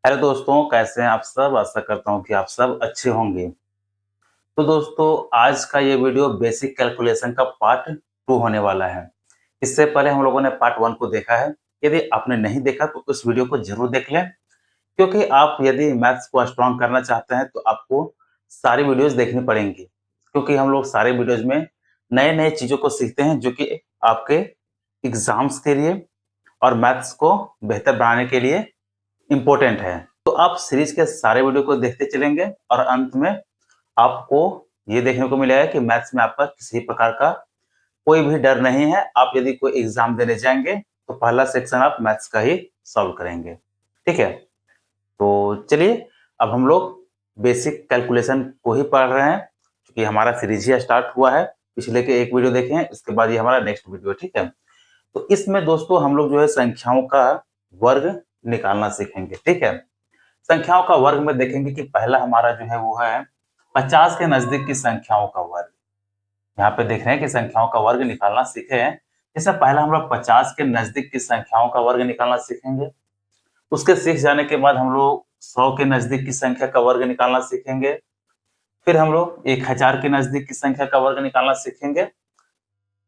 Hello दोस्तों, कैसे हैं आप सब? आशा करता हूँ कि आप सब अच्छे होंगे। तो दोस्तों, आज का ये वीडियो बेसिक कैलकुलेशन का पार्ट 2 होने वाला है। इससे पहले हम लोगों ने पार्ट 1 को देखा है। यदि आपने नहीं देखा तो उस वीडियो को ज़रूर देख लें, क्योंकि आप यदि मैथ्स को स्ट्रॉन्ग करना चाहते हैं तो आपको सारी वीडियोज़ देखनी पड़ेंगी। क्योंकि हम लोग सारे वीडियोज़ में नए-नए चीज़ों को सीखते हैं जो कि आपके एग्ज़ाम्स के लिए और मैथ्स को बेहतर बनाने के लिए इम्पोर्टेंट है। तो आप सीरीज के सारे वीडियो को देखते चलेंगे और अंत में आपको ये देखने को मिलेगा कि मैथ्स में आपका किसी प्रकार का कोई भी डर नहीं है। आप यदि कोई एग्जाम देने जाएंगे तो पहला सेक्शन आप मैथ्स का ही सॉल्व करेंगे। ठीक है, तो चलिए अब हम लोग बेसिक कैलकुलेशन को ही पढ़ रहे हैं, क्योंकि हमारा सीरीज ही स्टार्ट हुआ है। पिछले के एक वीडियो देखे हैं, इसके बाद ये हमारा नेक्स्ट वीडियो है। ठीक है, तो इसमें दोस्तों हम लोग जो है संख्याओं का वर्ग निकालना सीखेंगे। ठीक है, संख्याओं का वर्ग में देखेंगे कि पहला हमारा जो है वो है 50 के नजदीक की संख्याओं का वर्ग। यहाँ पे देख रहे हैं कि संख्याओं का वर्ग निकालना सीखे हैं। जैसे पहला हम लोग 50 के नजदीक की संख्याओं का वर्ग निकालना सीखेंगे। उसके सीख जाने के बाद हम लोग 100 के नजदीक की संख्या का वर्ग निकालना सीखेंगे। फिर हम लोग 1000 के नजदीक की संख्या का वर्ग निकालना सीखेंगे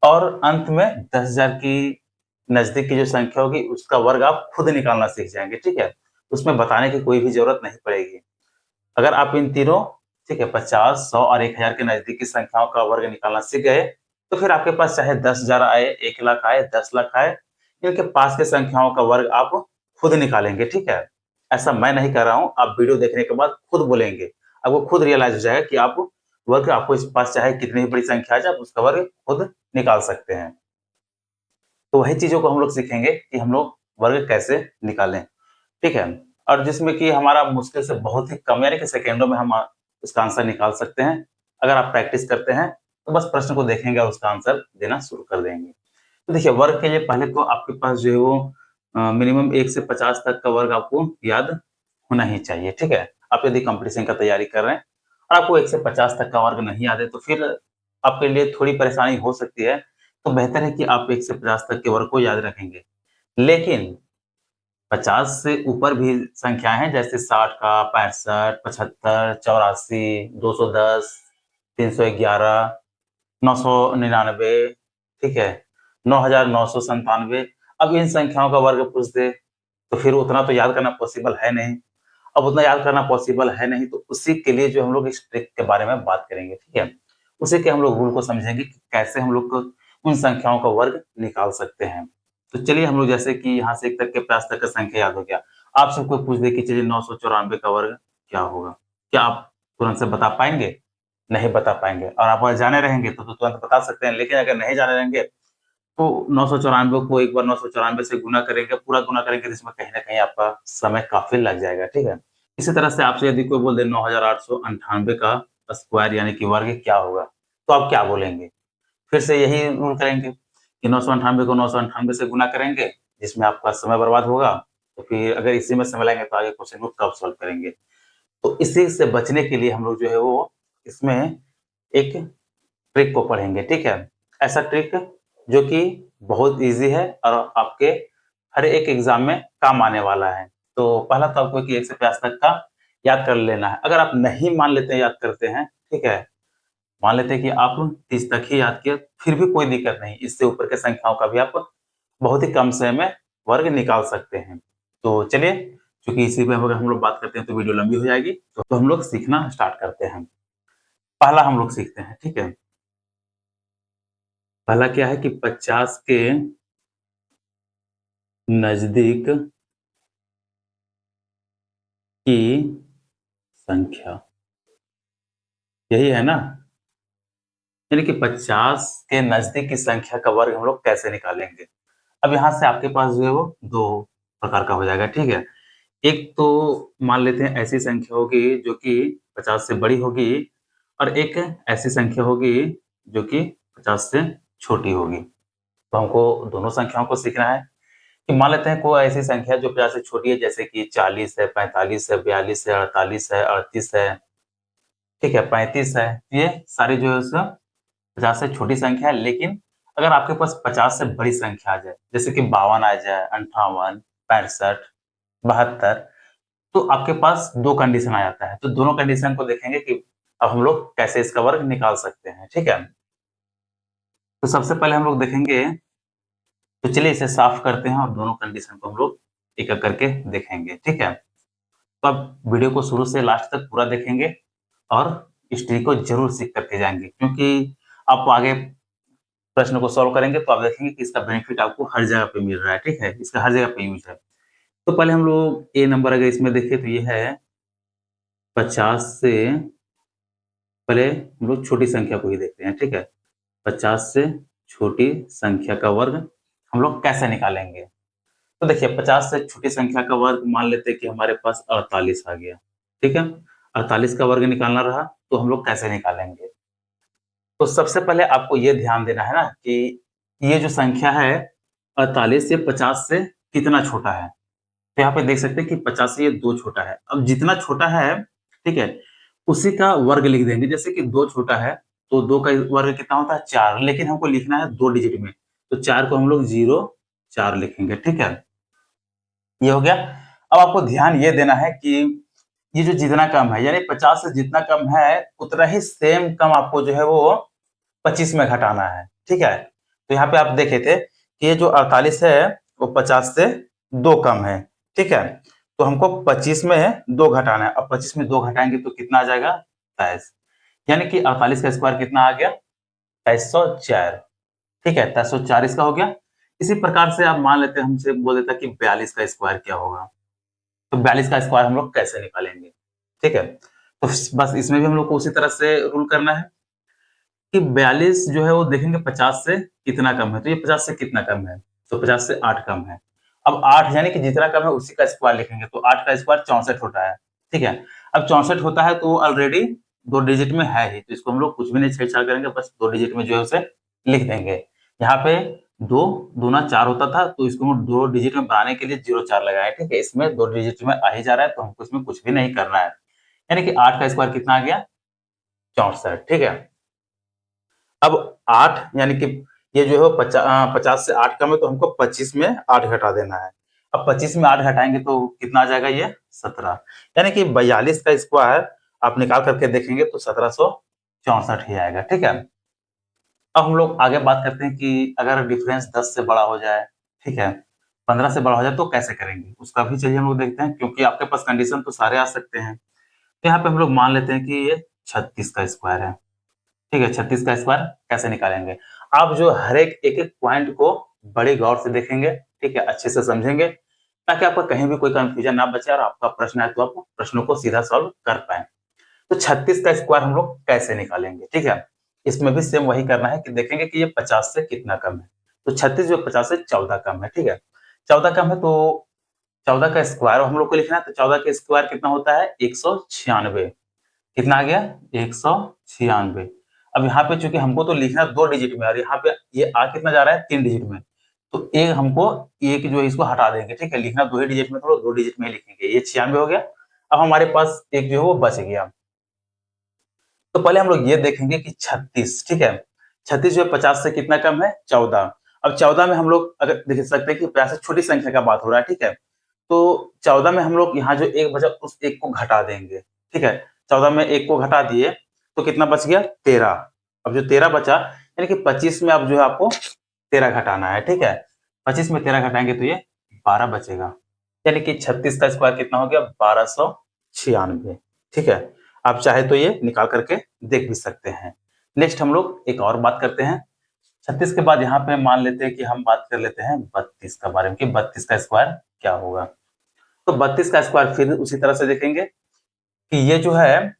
और अंत में 10,000 की नजदीक की जो संख्या होगी उसका वर्ग आप खुद निकालना सीख जाएंगे। ठीक है, उसमें बताने की कोई भी जरूरत नहीं पड़ेगी। अगर आप इन तीनों, ठीक है, 50, 100 और 1000 के नजदीक की संख्याओं का वर्ग निकालना सीख गए, तो फिर आपके पास चाहे 10,000 आए, 1 लाख आए, 10 लाख आए, इनके पास के संख्याओं का वर्ग आप खुद निकालेंगे। ठीक है, ऐसा मैं नहीं कर रहा हूं, आप वीडियो देखने के बाद खुद बोलेंगे। आपको खुद रियलाइज हो जाएगा कि आप वर्ग, आपको इस पास चाहे कितनी भी बड़ी संख्या आ जाए, आप उसका वर्ग खुद निकाल सकते हैं। तो वही चीजों को हम लोग सीखेंगे कि हम लोग वर्ग कैसे निकालें। ठीक है, और जिसमें कि हमारा मुश्किल से बहुत ही कम यानी कि सेकेंडों में हम उसका आंसर निकाल सकते हैं। अगर आप प्रैक्टिस करते हैं तो बस प्रश्न को देखेंगे और उसका आंसर देना शुरू कर देंगे। तो देखिए, वर्ग के लिए पहले तो आपके पास जो है वो मिनिमम 1 से 50 तक का वर्ग आपको याद होना ही चाहिए। ठीक है, आप यदि कंपटीशन का तैयारी कर रहे हैं और आपको 1 से 50 तक का वर्ग नहीं याद है तो फिर आपके लिए थोड़ी परेशानी हो सकती है। तो बेहतर है कि आप 1 से 50 तक के वर्ग को याद रखेंगे। लेकिन 50 से ऊपर भी संख्याएँ हैं, जैसे 60 का, 65, 75, 84, 210, 311, 999, ठीक है, 9,997। अब इन संख्याओं का वर्ग पूछ दे, तो फिर उतना तो याद करना पॉसिबल है नहीं। अब उतना याद करना पॉसिबल है नहीं, तो उसी के लिए जो हम लोग इस ट्रिक के बारे में बात करेंगे। ठीक है, उसी के हम लोग रूल को समझेंगे कि कैसे हम लोग उन संख्याओं का वर्ग निकाल सकते हैं। तो चलिए हम लोग, जैसे कि यहाँ से 1 तक के 50 तक का संख्या याद हो गया। आप सबको पूछ दे कि चलिए 994 का वर्ग क्या होगा? क्या आप तुरंत से बता पाएँगे? नहीं बता पाएँगे। और आप अगर जाने रहेंगे तो तुरंत बता सकते हैं, लेकिन अगर नहीं जाने रहेंगे तो 994 को एक बार 994 से गुना करेंगे, पूरा गुना करेंगे, तो इसमें कहीं न कहीं आपका समय काफ़ी लग जाएगा। ठीक है? इसी तरह से आपसे यदि कोई बोल दे 9,898 का स्क्वायर यानी कि वर्ग क्या होगा? तो आप क्या बोलेंगे? फिर से यही रूल करेंगे कि 998 को 998 से गुना करेंगे, जिसमें आपका समय बर्बाद होगा। तो फिर अगर इसी में समय लगेगा तो आगे क्वेश्चन को कब सॉल्व करेंगे? तो इसी से बचने के लिए हम लोग जो है वो इसमें एक ट्रिक को पढ़ेंगे। ठीक है? ऐसा ट्रिक जो कि बहुत ईज़ी है और आपके हर एक एग्ज़ाम में काम आने वाला है। तो पहला तो आपको कि 1 से 50 तक का याद कर लेना है। अगर आप नहीं मान लेते हैं, याद करते हैं, ठीक है? मान लेते हैं कि आप 30 तक ही याद किए, फिर भी कोई दिक्कत नहीं। इससे ऊपर के संख्याओं का भी आप बहुत ही कम समय में वर्ग निकाल सकते हैं। तो चलिए, चूँकि इसी पे अगर हम लोग बात करते हैं तो वीडियो लंबी हो जाएगी, तो हम लोग सीखना स्टार्ट करते हैं। पहला हम लोग सीखते हैं, ठीक है? पहला क्या है कि 50 के नज़दीक की संख्या, यही है ना? यानी कि 50 के नज़दीक की संख्या का वर्ग हम लोग कैसे निकालेंगे? अब यहाँ से आपके पास जो है वो 2 प्रकार का हो जाएगा, ठीक है? एक तो मान लेते हैं ऐसी संख्या होगी जो कि 50 से बड़ी होगी और एक ऐसी संख्या होगी जो कि 50 से छोटी होगी। तो हमको दोनों संख्याओं को सीखना है कि मान लेते हैं कोई ऐसी संख्या जो 50 से छोटी है, जैसे कि 40 है, 45 है, 42 है, 48 है, 38 है, ठीक है, 35 है। ये सारी जो है सो 50 से छोटी संख्या है, लेकिन अगर आपके पास 50 से बड़ी संख्या आ जाए, जैसे कि 52 आ जाए, 58, 65, 72, तो आपके पास 2 कंडीशन आ जाता है। तो दोनों कंडीशन को देखेंगे कि अब हम लोग कैसे इसका वर्ग निकाल सकते हैं, ठीक है? तो सबसे पहले हम लोग देखेंगे, तो चलिए इसे साफ करते हैं और दोनों कंडीशन को हम लोग एक-एक करके देखेंगे, ठीक है? तो आप वीडियो को शुरू से लास्ट तक पूरा देखेंगे और इस ट्रिक को ज़रूर सीख करके जाएँगे, क्योंकि आप आगे प्रश्न को सॉल्व करेंगे तो आप देखेंगे कि इसका बेनिफिट आपको हर जगह पे मिल रहा है, ठीक है? इसका हर जगह पे यूज़ है। तो पहले हम लोग ए नंबर अगर इसमें देखें तो ये है 50 से, पहले हम लोग छोटी संख्या को ही देखते हैं, ठीक है? 50 से छोटी संख्या का वर्ग हम लोग कैसे निकालेंगे? तो देखिए 50 से छोटी संख्या का वर्ग मान लेते हैं कि हमारे पास 48 आ गया, ठीक है? 48 का वर्ग निकालना रहा, तो हम लोग कैसे निकालेंगे? तो सबसे पहले आपको ये ध्यान देना है ना कि ये जो संख्या है 48 ये 50 से कितना छोटा है? तो यहाँ पे देख सकते हैं कि 50 से ये 2 छोटा है। अब जितना छोटा है, ठीक है? उसी का वर्ग लिख देंगे। जैसे कि 2 छोटा है, तो 2 का वर्ग कितना होता है? 4, लेकिन हमको लिखना है 2 डिजिट में। तो 4 को हम लोग 0 4 लिखेंगे, ठीक है? ये हो गया। अब आपको ध्यान ये देना है कि ये जो जितना कम है, यानी 50 से जितना कम है, उतना ही सेम कम आपको जो है वो 25 में घटाना है, ठीक है? तो यहाँ पे आप देखे थे कि ये जो 48 है, वो 50 से 2 कम है, ठीक है? तो हमको 25 में 2 घटाना है। अब 25 में 2 घटाएँगे तो कितना आ जाएगा? 23, यानी कि 48 का स्क्वायर कितना आ गया? 2304, ठीक है? 2304 इसका हो गया। इसी प्रकार से आप मान लेते हैं, हमसे बोल देता कि 42 का स्क्वायर क्या होगा? तो 42 का स्क्वायर हम लोग कैसे निकालेंगे? ठीक है? तो बस इसमें भी हम लोग को उसी तरह से रूल करना है कि 42 जो है वो देखेंगे 50 से कितना कम है, तो ये 50 से कितना कम है? तो 50 से 8 कम है। अब 8 यानी कि जितना कम है उसी का स्क्वायर लिखेंगे, तो 8 का स्क्वायर 64 होता है, ठीक है? अब 64 होता है तो वो ऑलरेडी 2 डिजिट में है ही, तो इसको हम लोग कुछ भी नहीं छेड़छाड़ करेंगे, बस 2 डिजिट में जो है उसे लिख देंगे। यहाँ पे 2 दूना 4 होता था, तो इसको हम 2 डिजिट में बनाने के लिए 04 लगाए, ठीक है? इसमें 2 डिजिट में आ ही जा रहा है, तो हमको इसमें कुछ भी नहीं करना है। यानी कि 8 का स्क्वायर कितना आ गया? 64, ठीक है? अब 8 यानी कि ये जो है वो 50 से 8 कम है, तो हमको 25 में 8 घटा देना है। अब 25 में 8 घटाएँगे तो कितना आ जाएगा ये? 17, यानी कि 42 का स्क्वायर आप निकाल करके देखेंगे तो 1764 ही आएगा, ठीक है? अब हम लोग आगे बात करते हैं कि अगर डिफरेंस 10 से बड़ा हो जाए, ठीक है? 15 से बड़ा हो जाए तो कैसे करेंगे? उसका भी चलिए हम लोग देखते हैं, क्योंकि आपके पास कंडीशन तो सारे आ सकते हैं। तो यहाँ पे हम लोग मान लेते हैं कि ये 36 का स्क्वायर है। ठीक है, 36 का स्क्वायर कैसे निकालेंगे? आप जो हर एक एक-एक पॉइंट को बड़े गौर से देखेंगे, ठीक है? अच्छे से समझेंगे, ताकि आपका कहीं भी कोई कन्फ्यूजन ना बचे और आपका प्रश्न है तो आप प्रश्नों को सीधा सॉल्व कर पाएँ। तो 36 का स्क्वायर हम लोग कैसे निकालेंगे, ठीक है? इसमें भी सेम वही करना है कि देखेंगे कि ये 50 से कितना कम है। तो 36 जो 50 से 14 कम है, ठीक है? 14 कम है तो 14 का स्क्वायर हम लोग को लिखना है, तो 14 का स्क्वायर कितना होता है? 196। कितना आ गया? 196। अब यहाँ पे चूँकि हमको तो लिखना 2 डिजिट में और यहाँ पे ये आ कितना जा रहा है? 3 डिजिट में। तो एक हमको एक जो है इसको हटा देंगे, ठीक है? लिखना 2 ही डिजिट में, तो 2 डिजिट में ही लिखेंगे। ये 96 हो गया। अब हमारे पास एक जो है वो बच गया। तो पहले हम लोग ये देखेंगे कि 36, ठीक है? 36 जो है 50 से कितना कम है? 14। अब 14 में हम लोग अगर देख सकते हैं कि 50 से छोटी संख्या का बात हो रहा है, ठीक है? तो 14 में हम लोग यहाँ जो 1 बचा उस 1 को घटा देंगे, ठीक है? 14 में 1 को घटा दिए तो कितना बच गया? 13। अब जो 13 बचा यानी कि 25 में अब जो है आपको 13 घटाना है, ठीक है? 25 में 13 घटाएँगे तो ये 12 बचेगा। यानी कि 36 का स्क्वायर कितना हो गया? 1296, ठीक है? आप चाहे तो ये निकाल करके देख भी सकते हैं। नेक्स्ट हम लोग एक और बात करते हैं। 36 के बाद यहाँ पे मान लेते हैं कि हम बात कर लेते हैं 32 के बारे में कि 32 का स्क्वायर क्या होगा? तो 32 का स्क्वायर फिर उसी तरह से देखेंगे कि ये जो है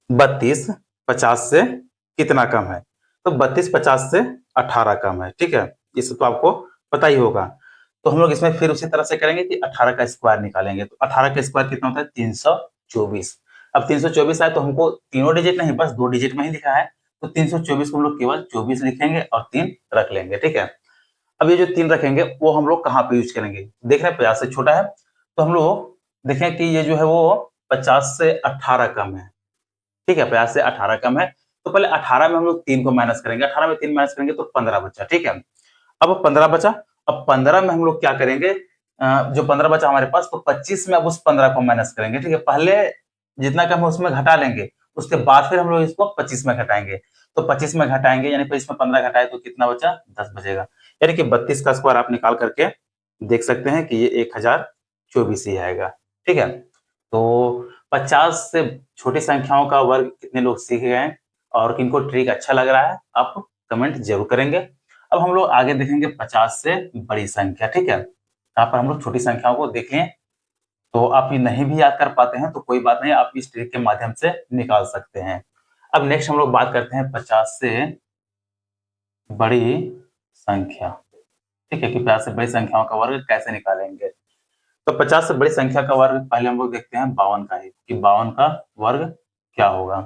32 50 से कितना कम है? तो 32 50 से 18 कम है, ठीक है? इसे तो आपको पता ही होगा। तो हम लोग इसमें फिर उसी तरह से करेंगे कि 18 का स्क्वायर निकालेंगे। तो 18 का स्क्वायर कितना होता है? 324। अब 324 आए तो हमको तीनों डिजिट नहीं, बस 2 डिजिट में ही लिखा है। तो 324 को हम लोग केवल 24 लिखेंगे और 3 रख लेंगे, ठीक है? अब ये जो 3 रखेंगे वो हम लोग कहाँ पे यूज़ करेंगे? देख रहे हैं 50 से छोटा है, तो हम लोग देखें कि ये जो है वो 50 से 18 कम है। ठीक है, 50 से 18 कम है, तो पहले 18 में हम लोग 3 को माइनस करेंगे, 18 में 3 माइनस करेंगे तो 15 बचा, ठीक है? अब 15 बचा, अब 15 में हम लोग क्या करेंगे जो 15 बचा हमारे पास, तो 25 में अब उस 15 को माइनस करेंगे, ठीक है। पहले जितना कम है उसमें घटा लेंगे, उसके बाद फिर हम लोग इसको 25 में घटाएंगे। तो 25 में घटाएंगे यानी फिर इसमें 15 घटाए तो कितना बचा, 10 बचेगा। यानी कि 32 का स्क्वायर आप निकाल करके देख सकते हैं कि ये 1024 ही आएगा, ठीक है। तो 50 से छोटी संख्याओं का वर्ग कितने लोग सीख गए हैं और किनको ट्रिक अच्छा लग रहा है, आप कमेंट जरूर करेंगे। अब हम लोग आगे देखेंगे 50 से बड़ी संख्या, ठीक है। यहाँ पर हम लोग छोटी संख्याओं को देख लें, तो आप ये नहीं भी याद कर पाते हैं तो कोई बात नहीं, आप इस ट्रिक के माध्यम से निकाल सकते हैं। अब नेक्स्ट हम लोग बात करते हैं 50 से बड़ी संख्या, ठीक है, कि 50 से बड़ी संख्याओं का वर्ग कैसे निकालेंगे। तो 50 से बड़ी संख्या का वर्ग पहले हम लोग देखते हैं 52 का ही, कि 52 का वर्ग क्या होगा।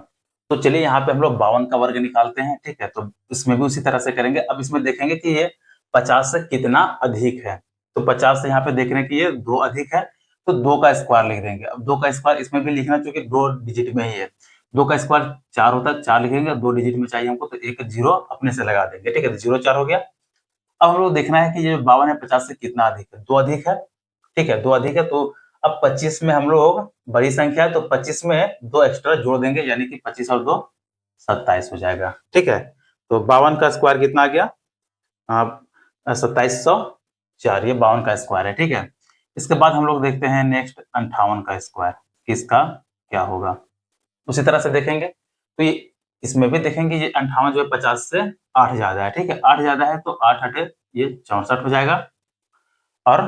तो चलिए यहाँ पे हम लोग 52 का वर्ग निकालते हैं, ठीक है। तो इसमें भी उसी तरह से करेंगे। अब इसमें देखेंगे कि ये 50 से कितना अधिक है। तो 50 से यहाँ पे देख रहे हैं कि ये 2 अधिक है, तो 2 का स्क्वायर लिख देंगे। अब 2 का स्क्वायर इसमें भी लिखना, चूंकि 2 डिजिट में ही है। 2 का स्क्वायर 4 होता है, 4 लिखेंगे, 2 डिजिट में चाहिए हमको, तो एक जीरो अपने से लगा देंगे, ठीक है। तो 0 4 हो गया। अब हम लोग देखना है कि ये 52 है 50 से कितना अधिक है, 2 अधिक है, ठीक है, 2 अधिक है। तो अब 25 में हम लोग बड़ी संख्या है, तो 25 में 2 एक्स्ट्रा जोड़ देंगे, यानी कि 25 और 2 27 हो जाएगा, ठीक है। तो 52 का स्क्वायर कितना आ गया, 2704, ये 52 का स्क्वायर है, ठीक है। इसके बाद हम लोग देखते हैं नेक्स्ट 58 का स्क्वायर, किसका क्या होगा। उसी तरह से देखेंगे, तो ये इसमें भी देखेंगे ये 58 जो है 50 से 8 ज्यादा है, ठीक है। 8 ज्यादा है तो 8 हटे ये 64 हो जाएगा। और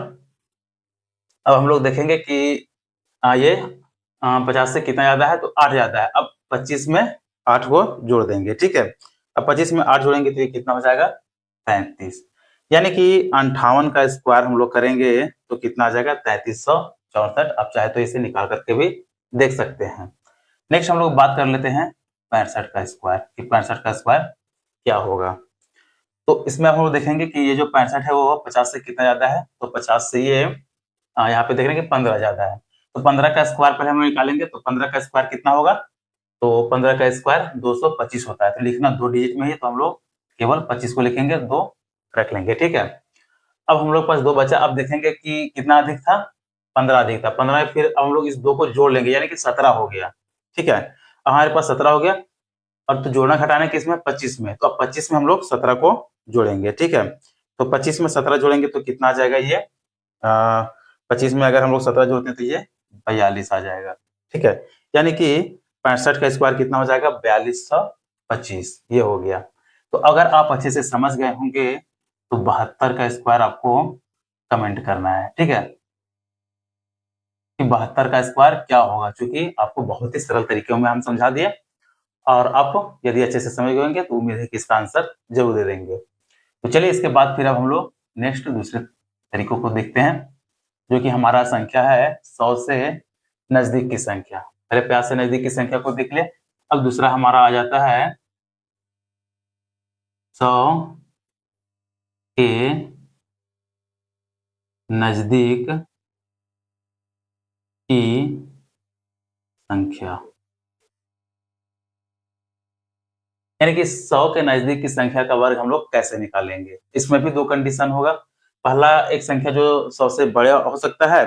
अब हम लोग देखेंगे कि ये 50 से कितना ज्यादा है, तो 8 ज्यादा है। अब 25 में 8 को जोड़ देंगे, ठीक है। अब 25 में 8 जोड़ेंगे तो ये कितना हो जाएगा, 33। यानी कि 58 का स्क्वायर हम लोग करेंगे तो कितना आ जाएगा, 3364। आप चाहे तो इसे निकाल करके भी देख सकते हैं। नेक्स्ट हम लोग बात कर लेते हैं 65 का स्क्वायर, कि 65 का स्क्वायर क्या होगा। तो इसमें हम लोग देखेंगे कि ये जो 65 है वो 50 से कितना ज्यादा है, तो 50 से ये यहाँ पे देख रहे हैं कि 15 ज्यादा है। तो 15 का स्क्वायर पहले हम लोग निकालेंगे, तो 15 का स्क्वायर कितना होगा, तो 15 का स्क्वायर 225 होता है। तो लिखना 2 डिजिट में ही, तो हम लोग केवल 25 को लिखेंगे, 2 रख लेंगे, ठीक है। अब हम लोग पास 2 बचा। अब देखेंगे कि कितना अधिक था, 15 अधिक था। 15 में फिर हम लोग इस 2 को जोड़ लेंगे, यानी कि 17 हो गया, ठीक है। अब हमारे पास 17 हो गया, और तो जोड़ना घटाना किसमें, 25 में। तो अब 25 में हम लोग 17 को जोड़ेंगे, ठीक है। तो 25 में 17 जोड़ेंगे तो कितना आ जाएगा, ये 25 में अगर हम लोग 17 जोड़ते हैं तो ये 42 आ जाएगा, ठीक है। यानी कि 65 का स्क्वायर कितना हो जाएगा, 4225, ये हो गया। तो अगर आप अच्छे से समझ गए होंगे तो 72 का स्क्वायर आपको कमेंट करना है, ठीक है, कि 72 का स्क्वायर क्या होगा। चूंकि आपको बहुत ही सरल तरीके में हम समझा दिए, और आप यदि अच्छे से समझ गए होंगे तो उम्मीद है कि इसका आंसर जरूर दे देंगे। तो चलिए इसके बाद फिर अब हम लोग नेक्स्ट दूसरे तरीकों को देखते हैं, जो कि हमारा संख्या है 100 से नजदीक की संख्या। पहले 50 से नजदीक की संख्या को देख ले। अब दूसरा हमारा आ जाता है 100 के नजदीक की संख्या, यानी कि 100 के नजदीक की संख्या का वर्ग हम लोग कैसे निकालेंगे। इसमें भी 2 कंडीशन होगा। पहला, एक संख्या जो 100 से बड़ा हो सकता है,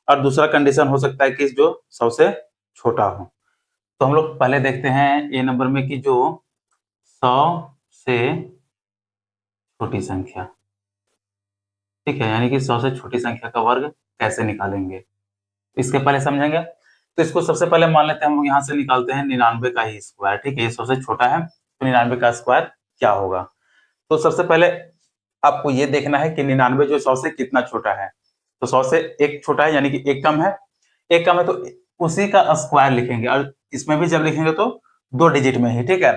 और दूसरा कंडीशन हो सकता है कि जो 100 से छोटा हो। तो हम लोग पहले देखते हैं ए नंबर में कि जो 100 से छोटी संख्या, ठीक है, यानी कि 100 से छोटी संख्या का वर्ग कैसे निकालेंगे, इसके पहले समझेंगे। तो इसको सबसे पहले मान लेते हैं हम लोग यहाँ से निकालते हैं 99 का ही स्क्वायर, ठीक है। ये 100 से छोटा है तो 99 का स्क्वायर क्या होगा। तो सबसे पहले आपको ये देखना है कि 99 जो 100 से कितना छोटा है। तो 100 से एक छोटा है, यानी कि एक कम है। एक कम है तो उसी का स्क्वायर लिखेंगे, और इसमें भी जब लिखेंगे तो 2 डिजिट में ही, ठीक है।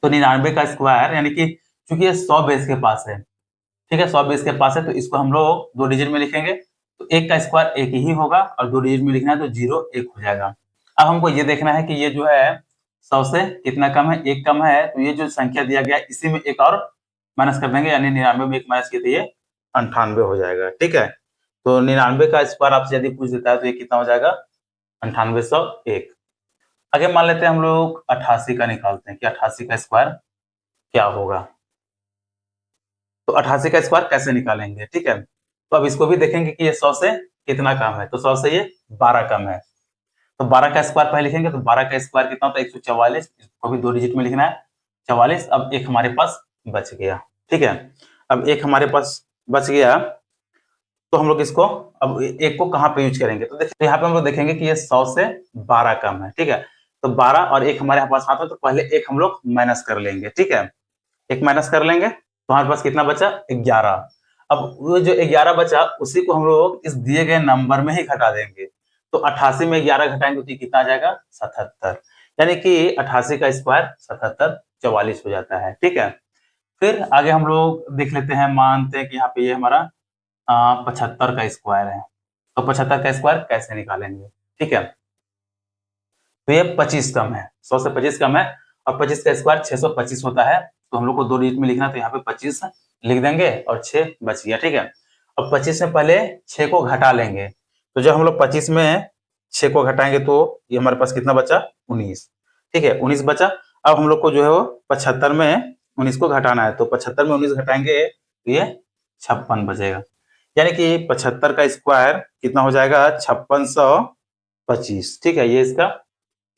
तो 99 का स्क्वायर, यानी कि चूंकि ये 100 बेस के पास है, ठीक है, 100 बेस के पास है, तो इसको हम लोग 2 डिजिट में लिखेंगे। तो एक का स्क्वायर एक ही होगा, और 2 डिजिट में लिखना है तो 0 1 हो जाएगा। अब हमको ये देखना है कि ये जो है 100 से कितना कम है, एक कम है। तो ये जो संख्या दिया गया है इसी में एक और माइनस कर देंगे, यानी 99 में एक माइनस किए तो ये 98 हो जाएगा, ठीक है। तो 99 का स्क्वायर आपसे यदि पूछ देता है तो ये कितना हो जाएगा, 9801। आगे मान लेते हैं हम लोग 88 का निकालते हैं कि 88 का स्क्वायर क्या होगा। तो 88 का स्क्वायर कैसे निकालेंगे, ठीक है। तो अब इसको भी देखेंगे कि ये 100 से कितना कम है, तो 100 से ये 12 कम है। तो 12 का स्क्वायर पहले लिखेंगे, तो 12 का स्क्वायर कितना होता है 144, इसको भी 2 डिजिट में लिखना है 44। अब एक हमारे पास बच गया, ठीक है। अब एक हमारे पास बच गया, तो हम लोग इसको अब एक को कहाँ पे यूज करेंगे, तो देखिए यहाँ पे हम लोग देखेंगे कि ये 100 से 12 कम है, ठीक है। तो 12 और एक हमारे पास आता है, तो पहले एक हम लोग माइनस कर लेंगे, ठीक है। एक माइनस कर लेंगे तो हमारे पास कितना बचा 11। अब वो जो 11 बचा उसी को हम लोग इस दिए गए नंबर में ही घटा देंगे। तो 88 में 11 घटाएंगे तो कितना आ जाएगा 77, यानी कि 88 का स्क्वायर 77 44 हो जाता है, ठीक है। फिर आगे हम लोग देख लेते हैं, मानते हैं कि यहाँ पे ये हमारा 75 का स्क्वायर है। तो 75 का स्क्वायर कैसे निकालेंगे, ठीक है। तो ये 25 कम है, 100 से 25 कम है, और 25 का स्क्वायर 625 होता है। तो हम लोग को 2 डिजिट में लिखना, तो यहाँ पे 25 लिख देंगे और 6 बच गया, ठीक है। अब 25 में पहले 6 को घटा लेंगे, तो जब हम लोग 25 में 6 को घटाएंगे तो ये हमारे पास कितना बचा 19, ठीक है, 19 बचा। अब हम लोग को जो है वो 75 में 19 को घटाना है, तो 75 में 19 घटाएंगे तो ये 56 बचेगा, यानी कि 75 का स्क्वायर कितना हो जाएगा 5625, ठीक है। ये इसका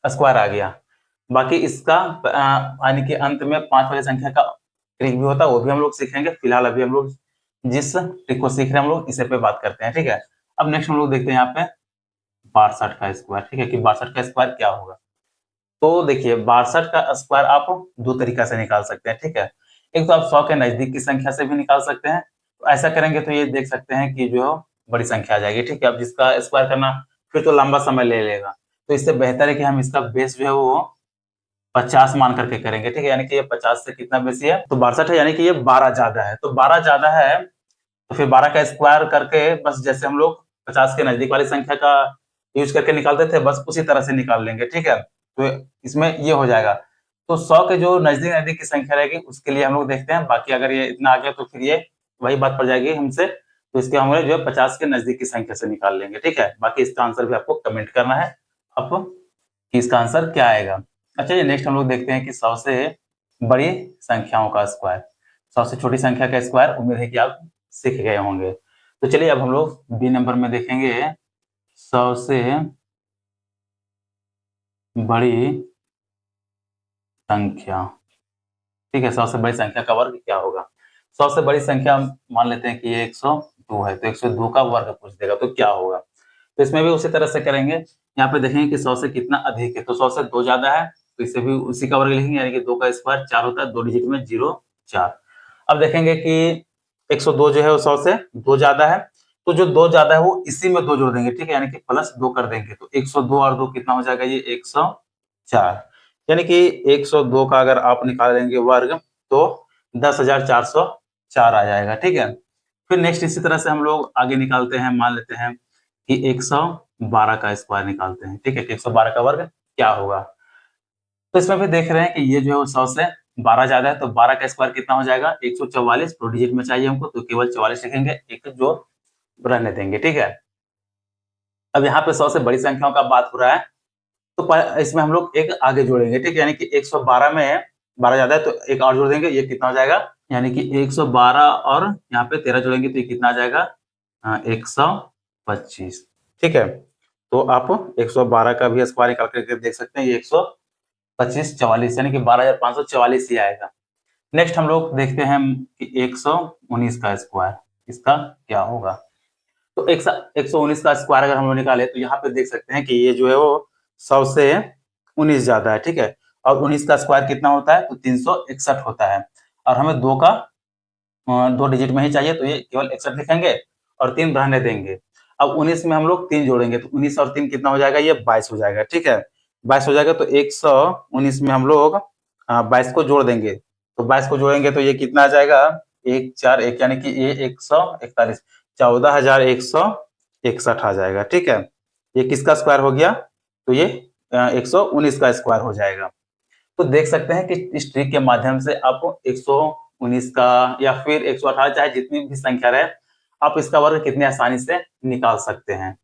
स्क्वायर आ गया। बाकी इसका यानी कि अंत में 5 वाली संख्या का ट्रिक भी होता है, वो भी हम लोग सीखेंगे। फिलहाल अभी हम लोग जिस ट्रिक को सीख रहे हैं हम लोग इसे पे बात करते हैं, ठीक है। अब नेक्स्ट हम लोग देखते हैं यहाँ पे 62 का स्क्वायर, ठीक है, कि 62 का स्क्वायर क्या होगा। तो देखिए 62 का स्क्वायर आप 2 तरीका से निकाल सकते हैं, ठीक है। एक तो आप 100 के नजदीक की संख्या से भी निकाल सकते हैं, तो ऐसा करेंगे तो ये देख सकते हैं कि जो बड़ी संख्या आ जाएगी, ठीक है। अब जिसका स्क्वायर करना फिर तो लंबा समय ले लेगा, तो इससे बेहतर है कि हम इसका बेस जो है वो 50 मान करके करेंगे, ठीक है। यानी कि ये 50 से कितना बेसी है, तो 62 है, यानी कि ये 12 ज्यादा है। तो 12 ज्यादा है तो फिर 12 का स्क्वायर करके बस जैसे हम लोग 50 के नजदीक वाली संख्या का यूज करके निकालते थे, बस उसी तरह से निकाल लेंगे, ठीक है। तो इसमें ये हो जाएगा। तो 100 के जो नजदीक नजदीक की संख्या रहेगी उसके लिए हम लोग देखते हैं। बाकी अगर ये इतना आ गया तो फिर ये वही बात पड़ जाएगी हमसे, तो इसके हम लोग जो है 50 के नजदीक की संख्या से निकाल लेंगे, ठीक है। बाकी इसका आंसर भी आपको कमेंट करना है अब कि इसका आंसर क्या आएगा। अच्छा, ये नेक्स्ट हम लोग देखते हैं कि 100 से बड़ी संख्याओं का स्क्वायर, 100 से छोटी संख्या का स्क्वायर। उम्मीद है कि आप सीख गए होंगे। तो चलिए अब हम लोग बी नंबर में देखेंगे 100 से बड़ी संख्या, ठीक है। 100 से बड़ी संख्या का वर्ग क्या होगा। 100 से बड़ी संख्या मान लेते हैं कि ये 102 है, तो 102 का वर्ग पूछ देगा तो क्या होगा। तो इसमें भी उसी तरह से करेंगे। यहाँ पे देखेंगे कि 100 से कितना अधिक है, तो 100 से 2 ज्यादा है, तो इसे भी उसी का वर्ग लिखेंगे, यानी कि 2 का स्क्वायर 4 होता है, 2 डिजिट में 0 4। अब देखेंगे कि 102 जो है वो 100 से 2 ज्यादा है, तो जो 2 ज्यादा है वो इसी में 2 जोड़ देंगे, ठीक है, यानी कि प्लस 2 कर देंगे। तो 102 और 2 कितना हो जाएगा, ये 104, यानी कि 102 का अगर आप निकाल देंगे वर्ग तो 10,404 आ जाएगा, ठीक है। फिर नेक्स्ट इसी तरह से हम लोग आगे निकालते हैं, मान लेते हैं कि 112 का स्क्वायर निकालते हैं, ठीक है, कि 112 का वर्ग क्या होगा। तो इसमें भी देख रहे हैं कि ये जो है 100 से 12 ज्यादा है, तो 12 का स्क्वायर कितना हो जाएगा 144, 2 डिजिट में चाहिए हमको, तो केवल 44 लिखेंगे, एक जो रहने देंगे, ठीक है। अब यहाँ पे 100 से बड़ी संख्याओं का बात हो रहा है, तो इसमें हम लोग एक आगे जोड़ेंगे, ठीक है, यानी कि 112 में 12 ज्यादा है तो एक और जोड़ देंगे, ये कितना हो जाएगा, यानी कि 112 और यहाँ पे 13 जोड़ेंगे तो ये कितना आ जाएगा 125, ठीक है। तो आप 112 का भी स्क्वायर निकाल करके देख सकते हैं, ये 125 44, यानी कि 12,544 ही आएगा। नेक्स्ट हम लोग देखते हैं कि 119 का स्क्वायर, इसका क्या होगा। तो 119 का स्क्वायर अगर हम लोग निकाले तो यहाँ पे देख सकते हैं कि ये जो है वो 100 से 19 ज्यादा है, ठीक है। और 19 का स्क्वायर कितना होता है, तो 361 होता है, और हमें 2 का 2 डिजिट में ही चाहिए, तो ये केवल 61 लिखेंगे और 3 रहने देंगे। अब 19 में हम लोग 3 जोड़ेंगे, तो 19 और 3 कितना हो जाएगा, ये 22 हो जाएगा, ठीक है। 22 हो जाएगा, तो 119 में हम लोग 22 को जोड़ देंगे, तो 22 को जोड़ेंगे तो ये कितना आ जाएगा 141, यानी कि ये 141, 14,161 आ जाएगा, ठीक है। ये किसका स्क्वायर हो गया, तो ये 119 का स्क्वायर हो जाएगा। तो देख सकते हैं कि इस ट्रिक के माध्यम से आपको 119 का या फिर 118 चाहे जितनी भी संख्या रहे, आप इसका वर्ग कितनी आसानी से निकाल सकते हैं।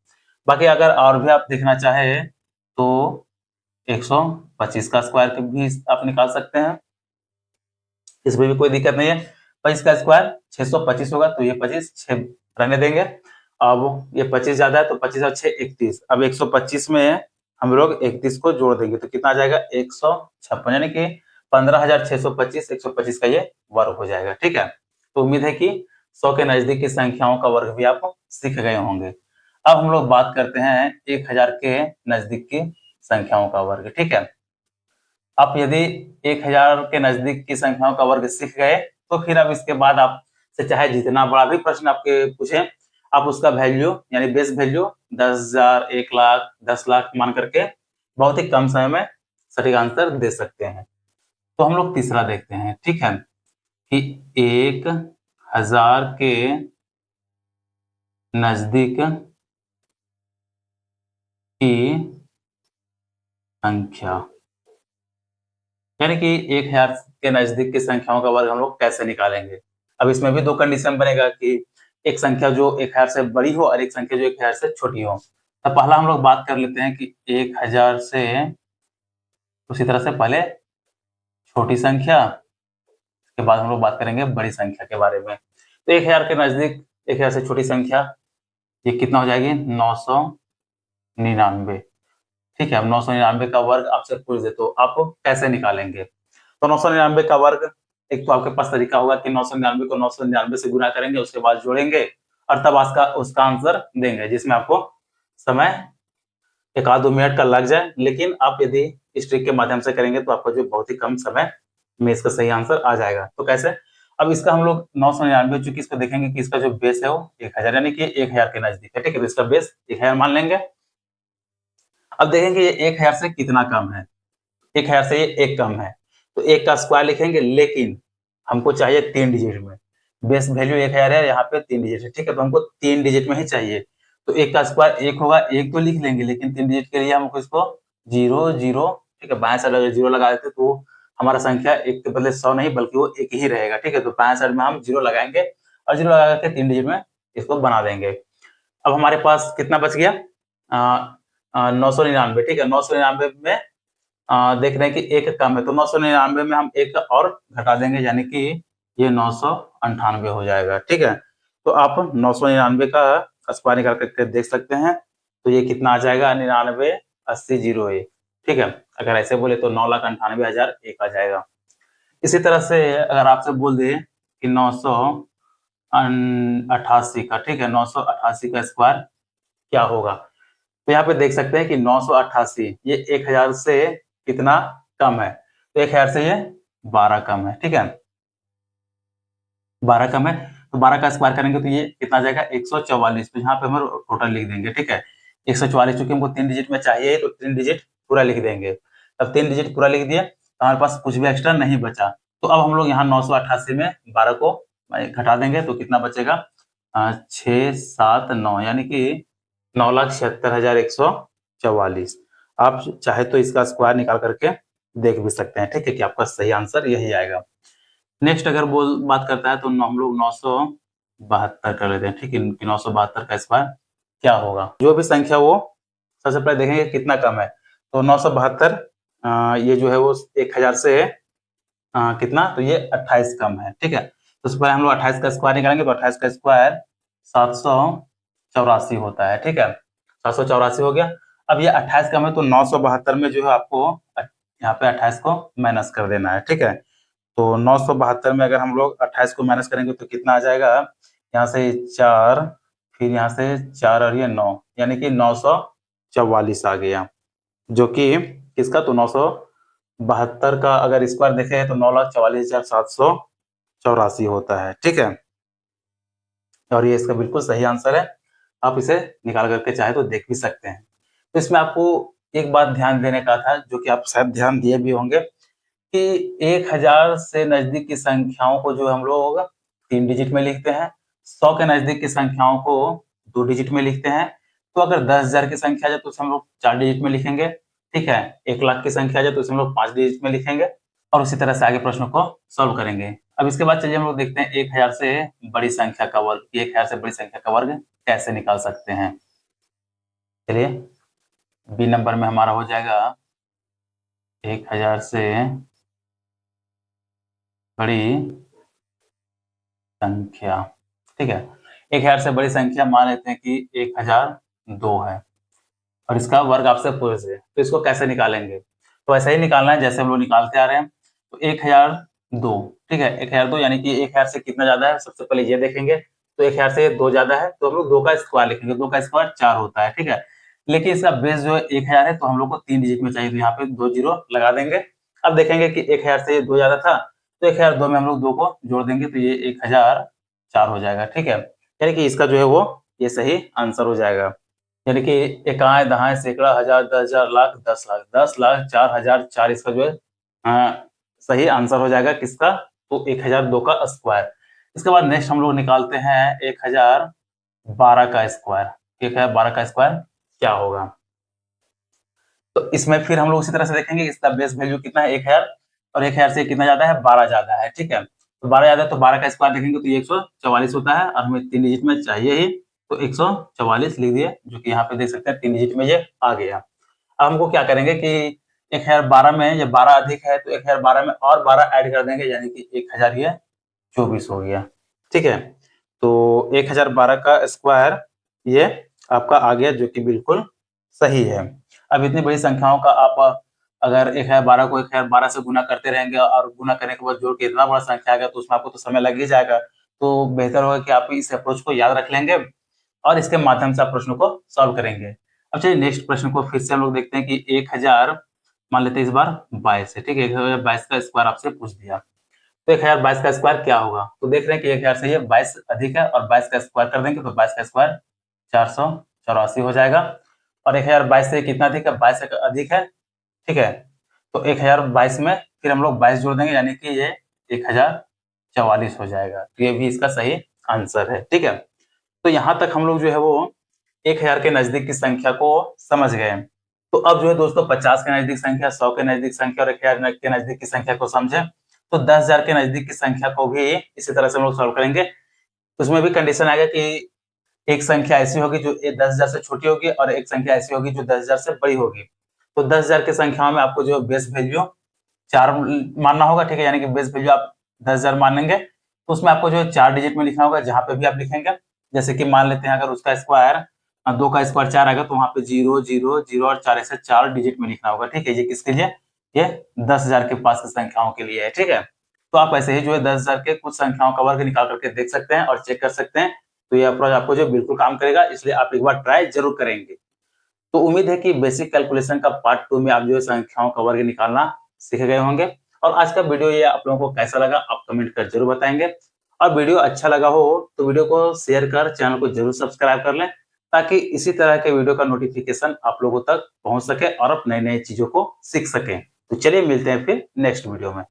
बाकी अगर और भी आप देखना चाहे तो 125 का स्क्वायर भी आप निकाल सकते हैं, इसमें भी कोई दिक्कत नहीं है। 25 का स्क्वायर 625 होगा, तो ये 25 रहने देंगे। अब ये 25 ज्यादा है तो 25 और 6 31। अब 125 में हम लोग 31 को जोड़ देंगे तो कितना आ जाएगा 156, यानी कि 15,625 125 का ये वर्ग हो जाएगा। ठीक है, तो उम्मीद है कि 100 के नजदीक की संख्याओं का वर्ग भी आप सीख गए होंगे। अब हम लोग बात करते हैं 1000 के नजदीक की संख्याओं का वर्ग। ठीक है, आप यदि 1000 के नजदीक की संख्याओं का वर्ग सीख गए तो फिर अब इसके बाद आप से चाहे जितना बड़ा भी प्रश्न आपके पूछे, आप उसका वैल्यू यानी बेस वैल्यू 10,000, 1,00,000, 10,00,000 मान करके बहुत ही कम समय में सटीक आंसर दे सकते हैं। तो हम लोग तीसरा देखते हैं। ठीक है, कि 1000 के नजदीक की संख्या, यानी कि 1000 के नजदीक की संख्याओं का वर्ग हम लोग कैसे निकालेंगे। अब इसमें भी दो कंडीशन बनेगा कि एक संख्या जो 1000 से बड़ी हो और एक संख्या जो 1000 से छोटी हो। तो पहला हम लोग बात कर लेते हैं कि 1000 से, उसी तरह से पहले छोटी संख्या, उसके बाद हम लोग बात करेंगे बड़ी संख्या के बारे में। तो 1000 के नजदीक 1000 से छोटी संख्या ये कितना हो जाएगी 999। ठीक है, अब 999 का वर्ग आपसे पूछ दे तो आप कैसे निकालेंगे। तो 999 का वर्ग, एक तो आपके पास तरीका होगा कि 999 को 999 से गुना करेंगे, उसके बाद जोड़ेंगे और तब उसका आंसर देंगे, जिसमें आपको समय 1-2 मिनट का लग जाए, लेकिन आप यदि इस ट्रिक के माध्यम से करेंगे तो आपको जो बहुत ही कम समय में इसका सही आंसर आ जाएगा। तो कैसे, अब इसका हम लोग 999, चूंकि इसको देखेंगे कि इसका जो बेस है वो 1000 यानी कि 1000 के नजदीक है। ठीक है, तो इसका बेस 1000 मान लेंगे। अब देखेंगे ये 1000 से कितना कम है। 1000 से ये एक कम है तो एक का स्क्वायर लिखेंगे, लेकिन हमको चाहिए 3 डिजिट में। बेस वैल्यू 1000 है, यहाँ पे 3 डिजिट है। ठीक है, तो हमको 3 डिजिट में ही चाहिए। तो एक का स्क्वायर एक होगा, एक तो लिख लेंगे, लेकिन 3 डिजिट के लिए हमको इसको 0 0, ठीक है, बाएं साइड अगर 0 लगा देते तो हमारा संख्या एक के बदले 100 नहीं बल्कि वो एक ही रहेगा। ठीक है, तो बाएं साइड में हम 0 लगाएंगे और 0 लगा करके 3 डिजिट में इसको बना देंगे। अब हमारे पास कितना बच गया 999। ठीक है, 999 में देख रहे हैं कि एक कम है तो 999 में हम एक और घटा देंगे, यानी कि ये 998 हो जाएगा। ठीक है, तो आप 999 का स्क्वायर निकाल करके देख सकते हैं। तो ये कितना आ जाएगा 99,80,01। ठीक है, अगर ऐसे बोले तो 9,98,001 आ जाएगा। इसी तरह से अगर आपसे बोल दे कि 988 का, ठीक है, 988 का स्क्वायर क्या होगा, तो यहाँ पे देख सकते हैं कि 988 ये 1000 से कितना कम है, तो 1000 से ये 12 कम है। ठीक है, 12 कम है तो 12 का स्क्वायर करेंगे तो ये कितना आ जाएगा 144। तो यहाँ पे हम टोटल लिख देंगे। ठीक है, 144 चूंकि हमको 3 डिजिट में चाहिए तो 3 डिजिट पूरा लिख देंगे। अब 3 डिजिट पूरा लिख दिए तो हमारे पास कुछ भी एक्स्ट्रा नहीं बचा। तो अब हम लोग यहाँ 988 में 12 को घटा देंगे तो कितना बचेगा 679, यानी कि 9,76,144। आप चाहे तो इसका स्क्वायर निकाल करके देख भी सकते हैं। ठीक है, कि आपका सही आंसर यही आएगा। नेक्स्ट अगर बात करता है तो हम लोग 972 कर लेते हैं। ठीक है, 972 का स्क्वायर क्या होगा, जो भी संख्या वो सबसे पहले देखेंगे कितना कम है। तो 972 ये जो है वो 1000 से कितना, तो ये 28 कम है। ठीक है, तो उसके बाद हम लोग 28 का स्क्वायर निकालेंगे तो 28 का स्क्वायर 784 होता है। ठीक है, 784 हो गया। अब ये 28 कम है तो 972 में जो है आपको यहाँ पे 28 को माइनस कर देना है। ठीक है, तो 972 में अगर हम लोग 28 को माइनस करेंगे तो कितना आ जाएगा, यहाँ से 4, फिर यहाँ से 4 और ये 9, यानी कि 944 आ गया, जो कि किसका, तो 972 का अगर स्क्वायर देखें तो 9,44,784 होता है। ठीक है, और ये इसका बिल्कुल सही आंसर है। आप इसे निकाल करके चाहे तो देख भी सकते हैं। तो इसमें आपको एक बात ध्यान देने का था, जो कि आप शायद ध्यान दिए भी होंगे, कि 1000 से नजदीक की संख्याओं को जो हम लोग 3 डिजिट में लिखते हैं, 100 के नजदीक की संख्याओं को 2 डिजिट में लिखते हैं। तो अगर 10,000 की संख्या आ जाए तो उसे हम लोग 4 डिजिट में लिखेंगे। ठीक है, 1,00,000 की संख्या आ जाए तो उसे हम लोग 5 डिजिट में लिखेंगे और उसी तरह से आगे प्रश्नों को सॉल्व करेंगे। अब इसके बाद चलिए हम लोग देखते हैं 1000 से बड़ी संख्या का वर्ग, 1000 से बड़ी संख्या का वर्ग कैसे निकाल सकते हैं। चलिए, बी नंबर में हमारा हो जाएगा 1000 से बड़ी संख्या। ठीक है, 1000 से बड़ी संख्या मान लेते हैं कि 1002 है और इसका वर्ग आपसे पूछ है, तो इसको कैसे निकालेंगे? तो ऐसा ही निकालना है जैसे हम लोग निकालते आ रहे हैं। तो 1002, ठीक है, 1002 यानी कि 1000 से कितना ज्यादा है, सबसे पहले ये देखेंगे। तो 1000 से 2 ज्यादा है तो हम लोग 2 का स्क्वायर लिखेंगे, 2 का स्क्वायर 4 होता है, ठीक है। लेकिन इसका बेस जो है 1000 है तो हम लोग को 3 डिजिट में चाहिए, तो यहाँ पे 2 जीरो लगा देंगे। अब देखेंगे कि 1000 से ये 2 ज्यादा था, तो 1002 में हम लोग 2 को जोड़ देंगे तो ये 1004 हो जाएगा, ठीक है। यानी कि इसका जो है वो ये सही आंसर हो जाएगा। यानी कि एकाएं दहाएं सैकड़ा हजार 10,000 लाख 10 लाख 10 लाख 4,004 इसका जो है सही आंसर हो जाएगा किसका? तो 1002 का स्क्वायर। इसके बाद नेक्स्ट हम लोग निकालते हैं 1012 का स्क्वायर। 1012 का स्क्वायर क्या होगा? तो इसमें फिर हम लोग उसी तरह से देखेंगे इसका बेस वैल्यू कितना है 1000 और 1000 से कितना ज्यादा है 12 ज्यादा है, ठीक है। तो 12 ज्यादा है तो 12 का स्क्वायर देखेंगे तो ये 144 होता है और हमें 3 डिजिट में चाहिए ही, तो 144 लिख दिए, जो कि यहाँ पे देख सकते हैं 3 डिजिट में ये आ गया। अब हमको क्या करेंगे कि 1012 में ये 12 अधिक है तो 1012 में और 12 ऐड कर देंगे, यानी कि 1000 ये 24 हो गया, ठीक है। तो 1012 का स्क्वायर ये आपका आ गया, जो कि बिल्कुल सही है। अब इतनी बड़ी संख्याओं का आप अगर 1012 को 1012 से गुना करते रहेंगे और गुना करने के बाद जोड़ के इतना बड़ा संख्या आ गया तो उसमें आपको तो समय लग ही जाएगा। तो बेहतर होगा कि आप इस अप्रोच को याद रख लेंगे और इसके माध्यम से आप प्रश्नों को सॉल्व करेंगे। अब चलिए नेक्स्ट प्रश्न को फिर से हम लोग देखते हैं कि 1000 मान लेते हैं इस बार 22 है, ठीक है। 1022 का स्क्वायर आपसे पूछ दिया, तो 1022 का स्क्वायर क्या होगा? तो देख रहे हैं कि 1000 से ये 22 अधिक है और 22 का स्क्वायर कर देंगे तो 22 का स्क्वायर 484 हो जाएगा। और 1022 से कितना अधिक है? 22 अधिक है, ठीक है। तो 1022 में फिर हम लोग 22 जोड़ देंगे, यानी कि ये 1044 हो जाएगा। तो ये भी इसका सही आंसर है, ठीक है। तो यहाँ तक हम लोग जो है वो 1000 के नजदीक की संख्या को समझ गए। तो अब जो है दोस्तों 50 के नजदीक संख्या, 100 के नजदीक संख्या और 1000 के नजदीक की संख्या को समझे। तो 10,000 के नजदीक की संख्या को भी इसी तरह से हम लोग सॉल्व करेंगे। उसमें भी कंडीशन आएगा कि एक संख्या ऐसी होगी जो 10,000 से छोटी होगी और एक संख्या ऐसी होगी जो 10,000 से बड़ी होगी। तो 10,000 की संख्याओं में आपको जो बेस वैल्यू 4 मानना होगा, ठीक है। यानी कि बेस वैल्यू आप 10,000 मानेंगे तो उसमें आपको जो है 4 डिजिट में लिखना होगा, जहां पे भी आप लिखेंगे। जैसे कि मान लेते हैं अगर उसका स्क्वायर 2 का स्क्वायर 4 आएगा तो वहां पे 0 0 0 और 4 ऐसे 4 डिजिट में लिखना होगा, ठीक है। ये किसके लिए? ये 10,000 के पास की संख्याओं के लिए है, ठीक है। तो आप ऐसे ही जो है 10,000 के कुछ संख्याओं का वर्ग निकाल करके देख सकते हैं और चेक कर सकते हैं। तो ये अप्रोच आपको जो बिल्कुल काम करेगा, इसलिए आप एक बार ट्राई जरूर करेंगे। तो उम्मीद है कि बेसिक कैलकुलेशन का पार्ट 2 में आप जो है संख्याओं का वर्ग निकालना सीख गए होंगे। और आज का वीडियो ये आप लोगों को कैसा लगा आप कमेंट कर जरूर बताएंगे। और वीडियो अच्छा लगा हो तो वीडियो को शेयर कर चैनल को जरूर सब्सक्राइब कर लें, ताकि इसी तरह के वीडियो का नोटिफिकेशन आप लोगों तक पहुंच सके और आप नई नई चीजों को सीख सकें। तो चलिए मिलते हैं फिर नेक्स्ट वीडियो में।